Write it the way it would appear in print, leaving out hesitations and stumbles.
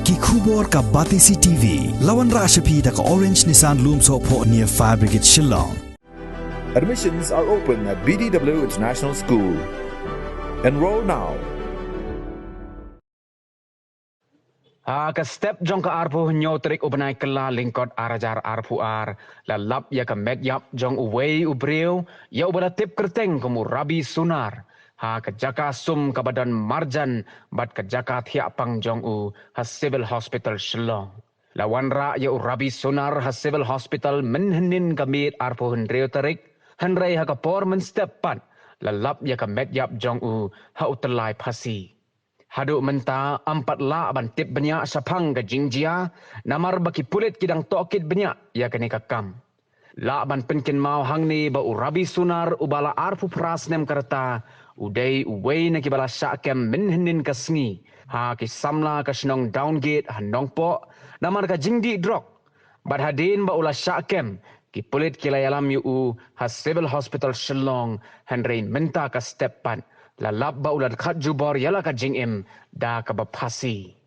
Ki khubor ka Batisi TV. Lawan Rashapi da ka Orange Nissan Loomso po near Fire Brigade Shillong. Admissions are open at BDW International School. Enroll now. Ka step jong ka arpu nyotrik ubenai kela lingkot arajar arpu ar lalap ya ka medyap jong uwei ubreu ya ubala tip kerteng kamu rabi sunar ka jaka sum ka badan marjan bat ka jaka thiak pang jong u civil hospital Shillong lawan ra ya rabi sunar civil hospital menhenin kamit arpu hendreu tarik henrei ka por men step pat lalap ya ka medyap jong u utelai phasi Haduk menta 4 la bantip banyak sapang ke jingjia, namar baki pulit kidang tokit banyak ya kini kakam. La ban penkin mau hang ni ba urabi sunar ubala arfu pras nem karta, udai uwei na kibala syakem menhenin kasngi, ki samla ka senong downgate handong po, namar ka jingdi drok. Bad hadin ba ula syakem, ki pulit kilayalam yu civil hospital Shillong, henrein menta ka step pan. Lalap ba ulat khat jubor yala ka jingim da ka bapasi.